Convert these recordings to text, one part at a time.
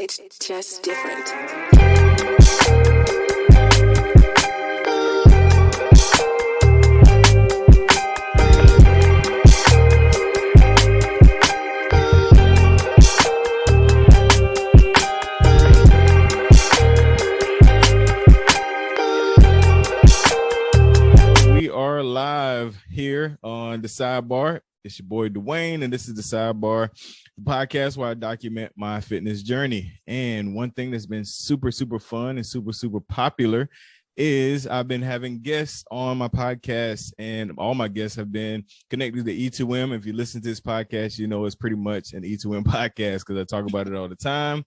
It's just different. We are live here on the SideBAR. It's your boy Dwayne, and this is the SideBAR, the podcast where I document my fitness journey. And one thing that's been super fun and super popular is I've been having guests on my podcast, and all my guests have been connected to E2M. If you listen to this podcast, you know it's pretty much an E2M podcast because I talk about it all the time.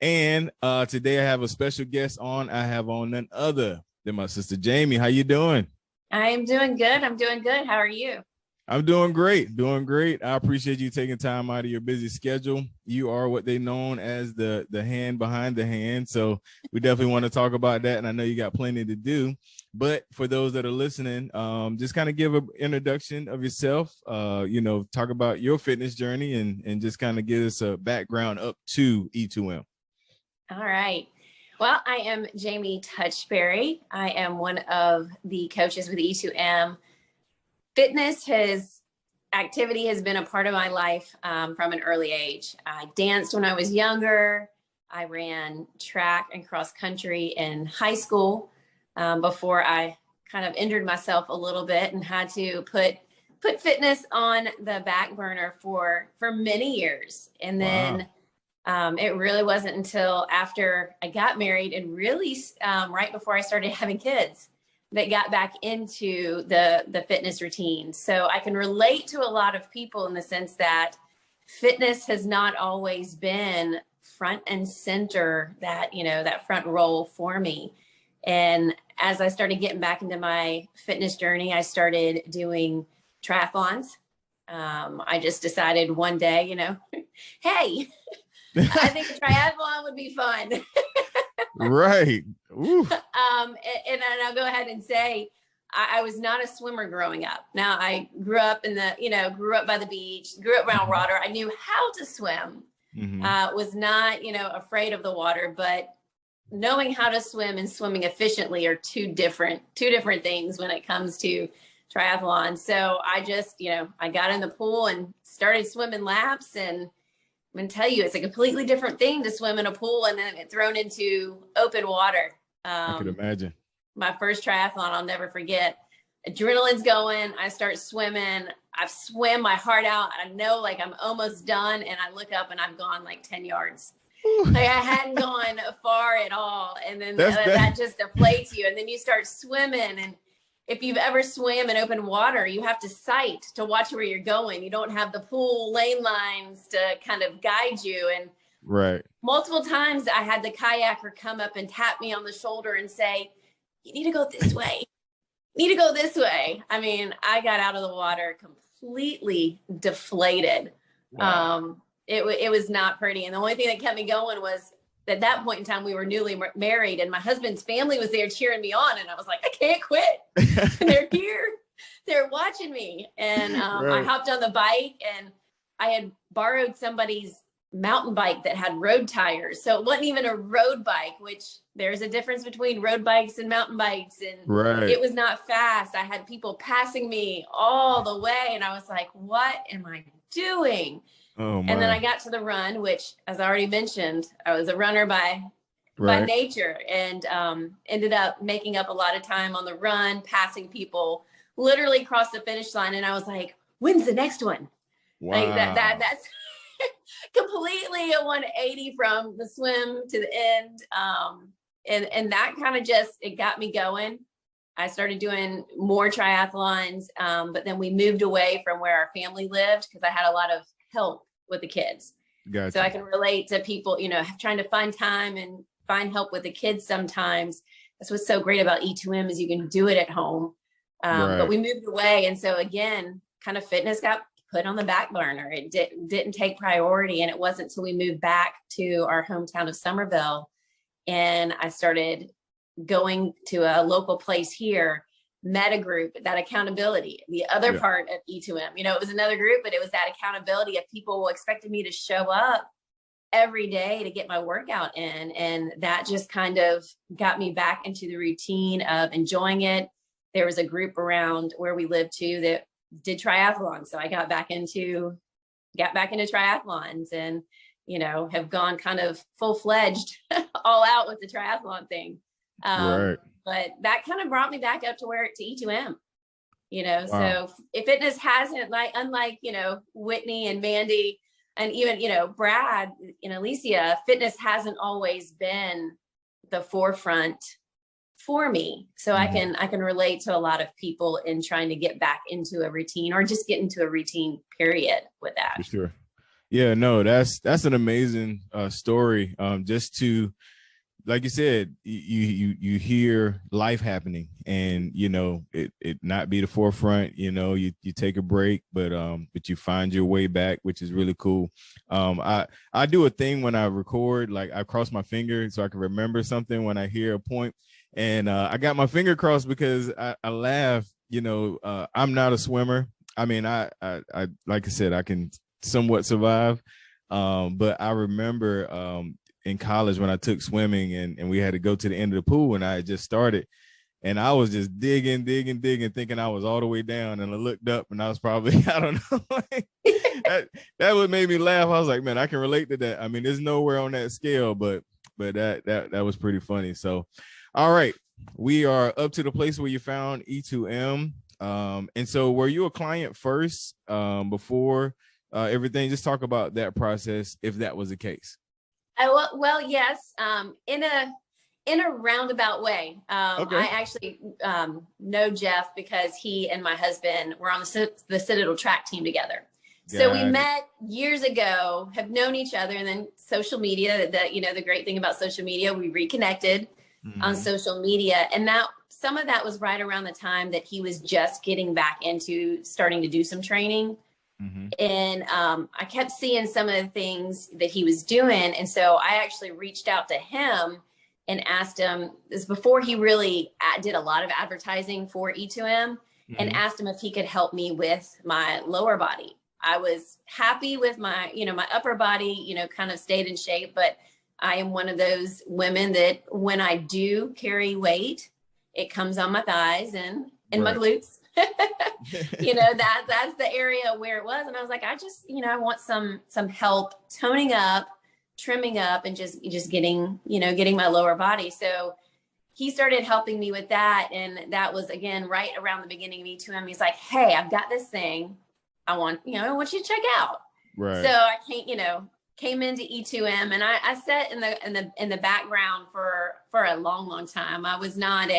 And today I have a special guest on. I have on none other than my sister Jaime. How you doing? I'm doing good. How are you? I'm doing great. I appreciate you taking time out of your busy schedule. You are what they known as the hand behind the hand. So we definitely want to talk about that. And I know you got plenty to do. But for those that are listening, just kind of give an introduction of yourself, talk about your fitness journey and just kind of give us a background up to E2M. All right. Well, I am Jaime Touchberry. I am one of the coaches with E2M. Fitness activity has been a part of my life from an early age. I danced when I was younger. I ran track and cross country in high school before I kind of injured myself a little bit and had to put fitness on the back burner for many years. And then it really wasn't until after I got married and really right before I started having kids that got back into the fitness routine. So I can relate to a lot of people in the sense that fitness has not always been front and center, that front role for me. And as I started getting back into my fitness journey, I started doing triathlons. I just decided one day, hey, I think a triathlon would be fun. Right. And I'll go ahead and say, I was not a swimmer growing up. Now I grew up grew up by the beach, grew up around water. I knew how to swim, was not, afraid of the water, but knowing how to swim and swimming efficiently are two different things when it comes to triathlon. So I just, I got in the pool and started swimming laps, and I'm going to tell you, it's a completely different thing to swim in a pool and then get thrown into open water. I could imagine. My first triathlon, I'll never forget. Adrenaline's going. I start swimming. I've swam my heart out. I know like I'm almost done. And I look up and I've gone like 10 yards. Like I hadn't gone far at all. And then that just deflates you. And then you start swimming. And if you've ever swam in open water, you have to sight to watch where you're going. You don't have the pool lane lines to kind of guide you. And right. Multiple times I had the kayaker come up and tap me on the shoulder and say, you need to go this way. You need to go this way. I mean, I got out of the water completely deflated. Wow. It was not pretty. And the only thing that kept me going was at that point in time, we were newly married and my husband's family was there cheering me on. And I was like, I can't quit. And they're here. They're watching me. And right. I hopped on the bike and I had borrowed somebody's mountain bike that had road tires. So it wasn't even a road bike, which there's a difference between road bikes and mountain bikes. And right. It was not fast. I had people passing me all the way. And I was like, what am I doing? Oh, and then I got to the run, which, as I already mentioned, I was a runner by nature, and ended up making up a lot of time on the run, passing people, literally crossed the finish line. And I was like, when's the next one? Wow. Like that's completely a 180 from the swim to the end. And that kind of it got me going. I started doing more triathlons, but then we moved away from where our family lived because I had a lot of help with the kids. Gotcha. So I can relate to people, trying to find time and find help with the kids sometimes. That's what's so great about E2M is you can do it at home. Right. But we moved away. And so again, kind of fitness got put on the back burner. It didn't take priority. And it wasn't until we moved back to our hometown of Somerville and I started going to a local place here, met a group, that accountability. The other part of E2M, it was another group, but it was that accountability of people expecting me to show up every day to get my workout in. And that just kind of got me back into the routine of enjoying it. There was a group around where we lived too that did triathlons. So I got back into triathlons, and, have gone kind of full-fledged all out with the triathlon thing. Right. But that kind of brought me back up to E2M. Wow. So if fitness hasn't, unlike, Whitney and Mandy and even, Brad and Alicia, fitness hasn't always been the forefront for me. So I can relate to a lot of people in trying to get back into a routine, or just get into a routine period with that. For sure. Yeah, no, that's an amazing story. Just to, like you said, you hear life happening, and it not be the forefront. You take a break, but you find your way back, which is really cool. I do a thing when I record, like I cross my finger so I can remember something when I hear a point, and I got my finger crossed because I laugh. I'm not a swimmer. I mean, I like I said, I can somewhat survive, but I remember in college when I took swimming, and we had to go to the end of the pool, and I had just started, and I was just digging, thinking I was all the way down, and I looked up and I was probably, I don't know, that what made me laugh. I was like, man, I can relate to that. I mean, there's nowhere on that scale, but that was pretty funny. So, all right, we are up to the place where you found E2M. And so were you a client first before everything? Just talk about that process, if that was the case. Well, yes, in a roundabout way. Okay. I actually know Jeff because he and my husband were on the Citadel track team together. So we met years ago, have known each other, and then social media, the great thing about social media, we reconnected on social media. And some of that was right around the time that he was just getting back into starting to do some training. And I kept seeing some of the things that he was doing. And so I actually reached out to him and asked him, this before he really did a lot of advertising for E2M, and asked him if he could help me with my lower body. I was happy with my, my upper body, kind of stayed in shape, but I am one of those women that when I do carry weight, it comes on my thighs and my glutes. That's the area where it was. And I was like, I just, I want some help toning up, trimming up, and just getting my lower body. So he started helping me with that. And that was, again, right around the beginning of E2M. He's like, hey, I've got this thing I want you to check out. Right. So I came into E2M, and I sat in the background for a long time. I was not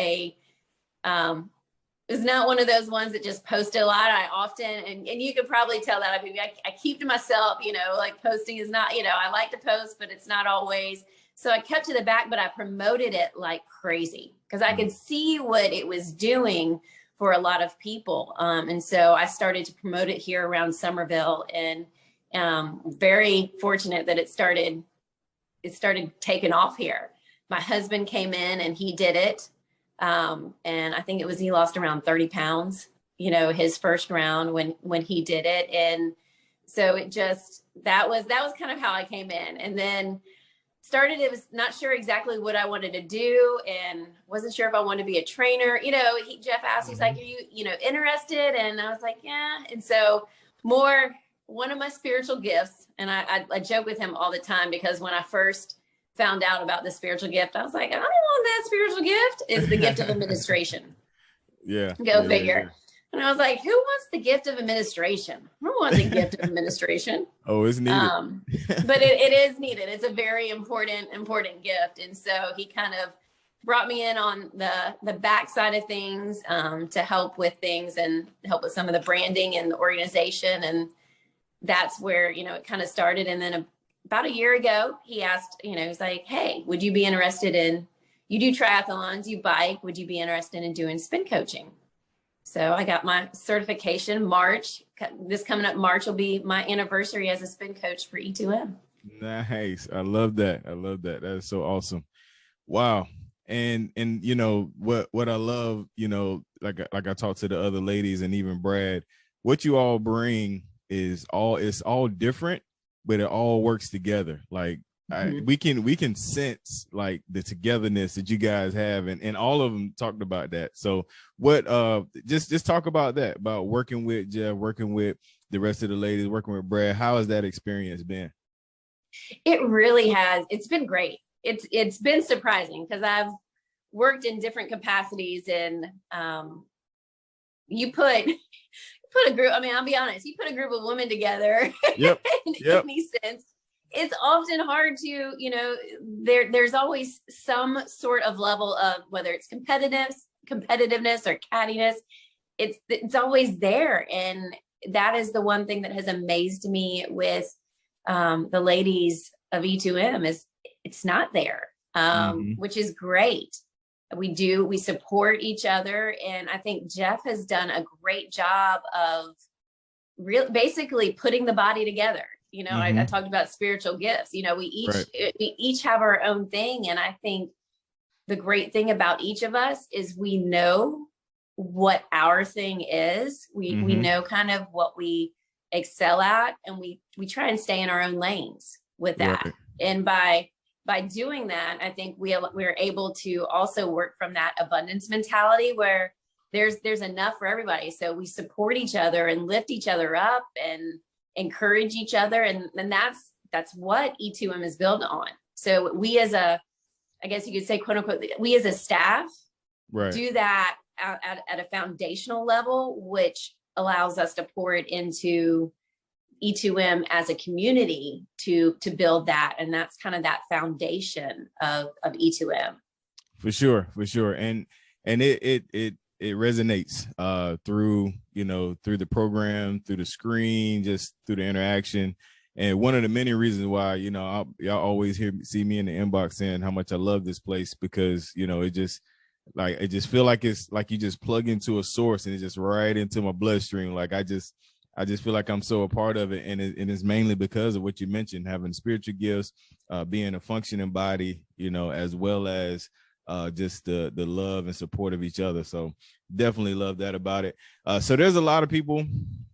one of those ones that just posted a lot. I often, and you could probably tell that I keep to myself, like posting is not, I like to post, but it's not always. So I kept to the back, but I promoted it like crazy because I could see what it was doing for a lot of people. And so I started to promote it here around Somerville, and very fortunate that it started taking off here. My husband came in and he did it. And I think he lost around 30 pounds, his first round when he did it. And so that was kind of how I came in, and then it was not sure exactly what I wanted to do, and wasn't sure if I wanted to be a trainer. Jeff asked, he's like, are you, interested? And I was like, yeah. And so one of my spiritual gifts, and I joke with him all the time, because when I first found out about the spiritual gift, I was like, I don't want that spiritual gift. It's the gift of administration. Yeah. Go figure. Yeah. And I was like, who wants the gift of administration? I don't want the gift of administration. Oh, it's needed. But it is needed. It's a very important gift. And so he kind of brought me in on the back side of things, to help with things and help with some of the branding and the organization. And that's where, it kind of started. And then about a year ago, he asked, he's like, hey, would you be interested you do triathlons, you bike, would you be interested in doing spin coaching? So I got my certification March. This coming up March will be my anniversary as a spin coach for E2M. Nice. I love that. That is so awesome. Wow. And what I love, like I talked to the other ladies and even Brad, what you all bring is all different, but it all works together. Like we can sense like the togetherness that you guys have, and all of them talked about that. So what just talk about that, about working with Jeff, working with the rest of the ladies, working with Brad. How has that experience been? It really has. It's been great. It's been surprising because I've worked in different capacities, and you put a group, I mean, I'll be honest, you put a group of women together in any sense, it's often hard to, you know, there's always some sort of level of, whether it's competitiveness or cattiness, it's always there. And that is the one thing that has amazed me with the ladies of E2M is it's not there, which is great. We support each other. And I think Jeff has done a great job of basically putting the body together. You know, I talked about spiritual gifts. You know, we each have our own thing. And I think the great thing about each of us is we know what our thing is. We know kind of what we excel at, and we try and stay in our own lanes with that. Right. And by doing that, I think we're able to also work from that abundance mentality where there's enough for everybody. So we support each other and lift each other up and encourage each other. And that's what E2M is built on. So we as I guess you could say, quote unquote, we as a staff do that at a foundational level, which allows us to pour it into E2M as a community to build that. And that's kind of that foundation of E2M. For sure. And it resonates through the program, through the screen, just through the interaction. And one of the many reasons why, y'all always see me in the inbox saying how much I love this place, because, it just feel like it's like you just plug into a source and it's just right into my bloodstream. Like I just feel like I'm so a part of it. And it's mainly because of what you mentioned, having spiritual gifts, being a functioning body, as well as just the love and support of each other. So definitely love that about it. So there's a lot of people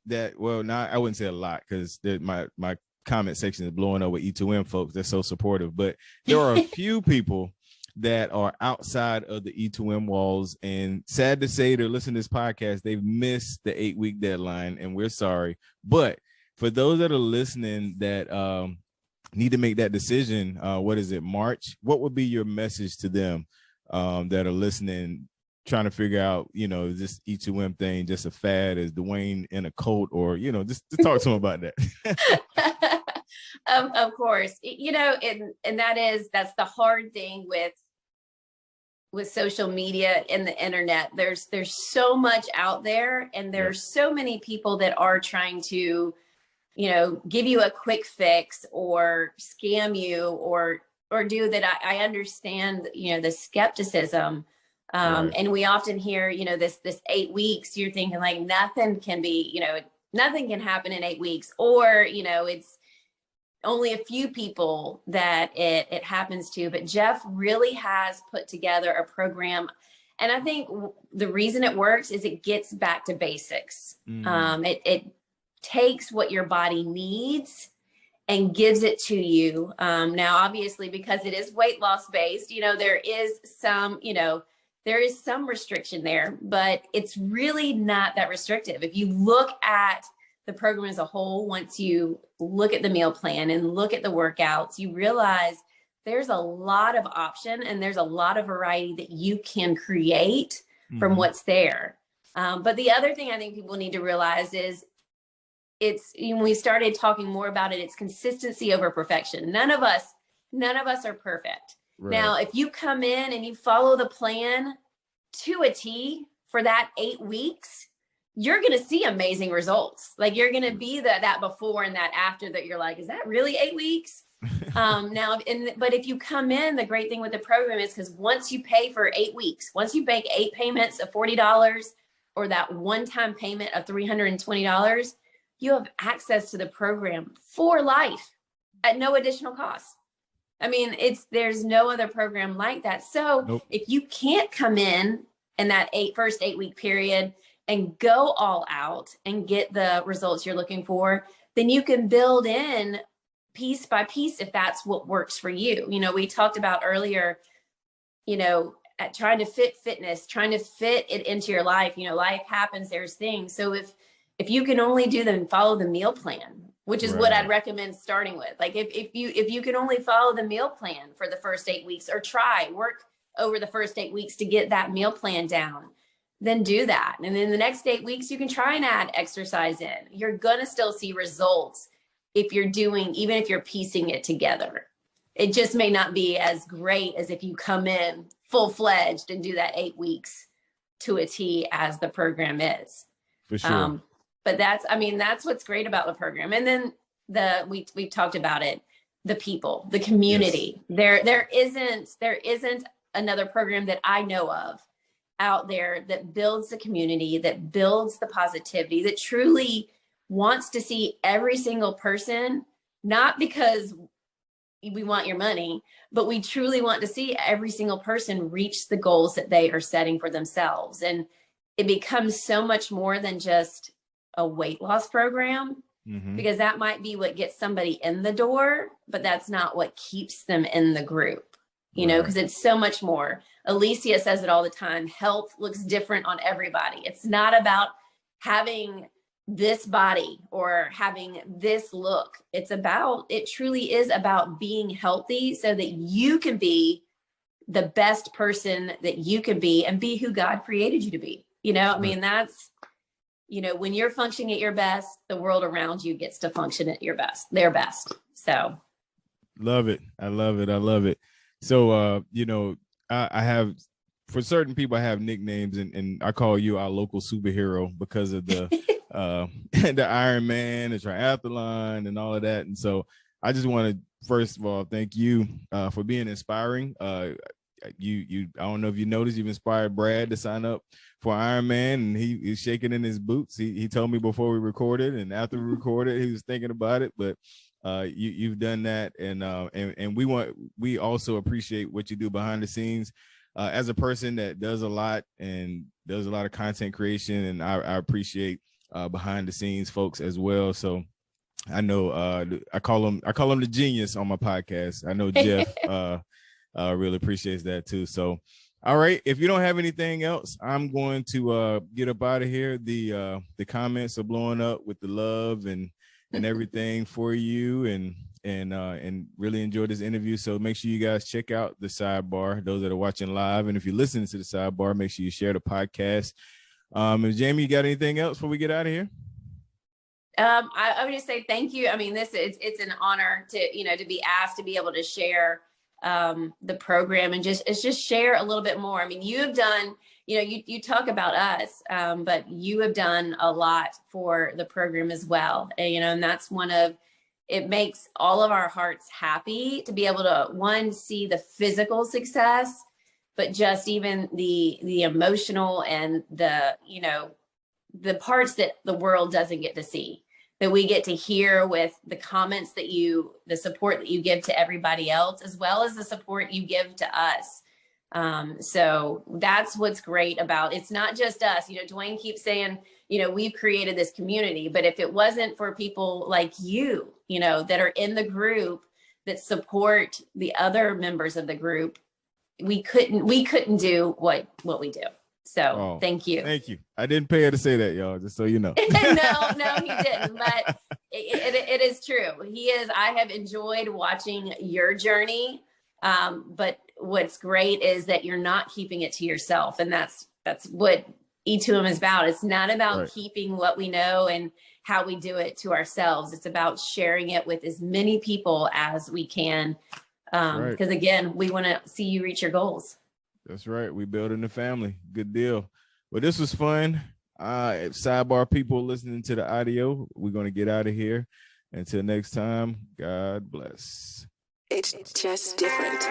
that, I wouldn't say a lot, because my comment section is blowing up with E2M folks. They're so supportive, but there are a few people that are outside of the E2M walls, and sad to say, they're listening to this podcast, they've missed the 8-week deadline, and we're sorry. But for those that are listening that need to make that decision, what is it, March? What would be your message to them that are listening, trying to figure out, is this E2M thing just a fad? Is Dwayne in a cult? Or, just to talk to them about that. Of course, and that's the hard thing with social media and the internet. There's so much out there, and there's so many people that are trying to, give you a quick fix or scam you or do that. I understand, the skepticism. And we often hear, this 8 weeks, you're thinking like nothing can happen in 8 weeks, or, it's only a few people that it happens to. But Jeff really has put together a program. And I think the reason it works is it gets back to basics. It takes what your body needs and gives it to you. Now, obviously, because it is weight loss based, there is some restriction there, but it's really not that restrictive. If you look at the program as a whole, once you look at the meal plan and look at the workouts, you realize there's a lot of option and there's a lot of variety that you can create from what's there. But the other thing I think people need to realize is when we started talking more about it, it's consistency over perfection. None of us are perfect. Right. Now, if you come in and you follow the plan to a T for that 8 weeks, you're going to see amazing results. Like you're going to be that before and that after that. You're like, is that really 8 weeks? But if you come in, the great thing with the program is because once you pay for 8 weeks, once you make 8 payments of $40 or that one-time payment of $320, you have access to the program for life at no additional cost. I mean, there's no other program like that. So if you can't come in that first 8 week period and go all out and get the results you're looking for, then you can build in piece by piece if that's what works for you. You know, we talked about earlier, you know, at trying to fit fitness, trying to fit it into your life. You know, life happens, there's things. So if you can only do them, follow the meal plan, which is what I'd recommend starting with. Like if you can only follow the meal plan for the first 8 weeks, or work over the first 8 weeks to get that meal plan down, then do that. And then the next 8 weeks, you can try and add exercise in. You're going to still see results if you're doing, even if you're piecing it together. It just may not be as great as if you come in full-fledged and do that 8 weeks to a T as the program is. For sure. But that's what's great about the program. And then we've talked about it, the people, the community. Yes. There isn't another program that I know of out there that builds the community, that builds the positivity, that truly wants to see every single person, not because we want your money, but we truly want to see every single person reach the goals that they are setting for themselves. And it becomes so much more than just a weight loss program, because that might be what gets somebody in the door, but that's not what keeps them in the group, you know, because it's so much more. Alicia says it all the time. Health looks different on everybody. It's not about having this body or having this look. It truly is about being healthy so that you can be the best person that you can be and be who God created you to be. You know, I mean, that's, you know, when you're functioning at your best, the world around you gets to function at their best. So. Love it. I love it. I love it. So, you know, I have, for certain people, I have nicknames, and I call you our local superhero because of the the Iron Man, the triathlon, and all of that. And so I just want to, first of all, thank you for being inspiring. I don't know if you noticed, you've inspired Brad to sign up for Ironman, and he's shaking in his boots. He told me before we recorded, and after we recorded, he was thinking about it. But you've done that, and we also appreciate what you do behind the scenes. As a person that does a lot and does a lot of content creation, and I appreciate behind the scenes folks as well. So I know I call him the genius on my podcast. I know Jeff really appreciates that too. So, all right, if you don't have anything else, I'm going to get up out of here. The comments are blowing up with the love and everything for you, and really enjoy this interview. So make sure you guys check out the SideBAR, those that are watching live. And if you're listening to the SideBAR, make sure you share the podcast. And Jamie, you got anything else before we get out of here? I would just say thank you. I mean, it's an honor to be asked to be able to share the program and just share a little bit more. I mean, you have done, you talk about us, but you have done a lot for the program as well. And that's it makes all of our hearts happy to be able to, see the physical success, but just even the emotional and the parts that the world doesn't get to see, that we get to hear with the comments the support that you give to everybody else, as well as the support you give to us. So that's what's great about, it's not just us. Dwayne keeps saying, we've created this community, but if it wasn't for people like you, that are in the group that support the other members of the group, we couldn't do what we do. So thank you. Thank you. I didn't pay her to say that, y'all, just so you know. No, he didn't, but it is true. I have enjoyed watching your journey. But what's great is that you're not keeping it to yourself. And that's what E2M is about. It's not about keeping what we know and how we do it to ourselves. It's about sharing it with as many people as we can. Because again, we want to see you reach your goals. That's right. We building a family. Good deal. Well, this was fun. SideBAR people listening to the audio, we're going to get out of here. Until next time, God bless. It's just different.